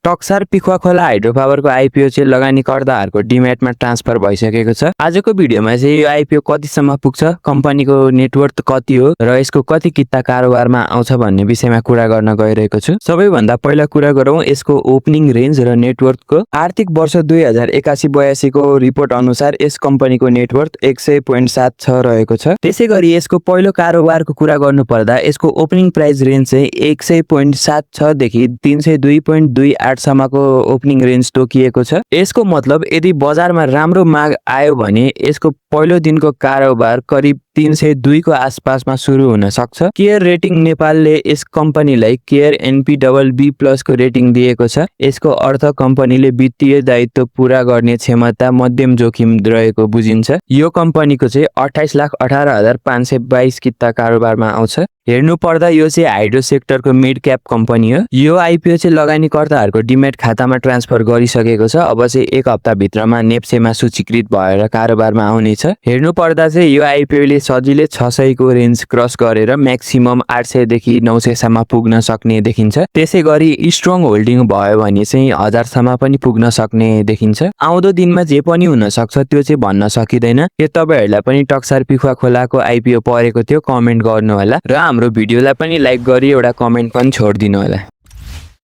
टक्सार पिखुवा खोला hydro पावरको IPO चाहिँ लगानीकर्ताहरूको डिम्याटमा transfer भइसकेको छ। आजको भिडियोमा चाहिँ यो आइपिओ कतिसम्म पुग्छ, कम्पनीको नेटवर्थ कति हो र यसको कति किता कारोबारमा आउँछ भन्ने विषयमा कुरा गर्न गइरहेको छु। सबैभन्दा पहिला कुरा गरौँ यसको ओपनिङ रेन्ज र नेटवर्थको। आर्थिक वर्ष 2081-82 को रिपोर्ट अनुसार यस कम्पनीको नेटवर्थ 100.76 रहेको छ। त्यसैगरी यसको पहिलो कारोबारको कुरा गर्नुपर्दा यसको ओपनिङ प्राइस रेन्ज चाहिँ 100.76 देखि 302.28 सम्मको ओपनिङ रेन्ज तोकिएको छ। यसको मतलब यदि बजारमा राम्रो माग आयो भने यसको पहिलो दिनको कारोबार करिब 302 को आसपासमा सुरु हुन सक्छ। केयर रेटिङ नेपालले यस कम्पनीलाई केयर NPBB+ को रेटिङ दिएको छ। यसको अर्थ कम्पनीले वित्तीय दायित्व पूरा गर्ने क्षमता मध्यम जोखिम रहेको बुझिन्छ। यो कम्पनीको चाहिँ 28,18,522 किता कारोबारमा आउँछ। हेर्नु पर्दा यो चाहिँ हाइड्रो सेक्टरको मिड क्याप कम्पनी हो। यो आइपिओ चाहिँ लगानीकर्ताहरूको डिमेट खातामा ट्रान्सफर गरिसकेको छ। अब चाहिँ एक हप्ता भित्रमा नेप्सेमा सूचीकृत भएर कारोबारमा आउनेछ। हेर्नु पर्दा चाहिँ यो आइपिओले सजिलै 600 को रेन्ज क्रस गरेर म्याक्सिमम 800 देखि 900 सम्म पुग्न सक्ने देखिन्छ। त्यसैगरी स्ट्रङ होल्डिङ भयो भने चाहिँ 1000 सम्म पनि पुग्न सक्ने देखिन्छ। आउँदो दिनमा जे पनि हुन सक्छ त्यो चाहिँ भन्न सकिँदैन। के तपाईहरुलाई पनि टक्सार पिखुवा खोलाको आइपिओ परेको थियो कमेन्ट गर्नु होला र हाम्रो भिडियोलाई पनि लाइक गरी एउटा कमेन्ट पनि छोडिदिनु होला।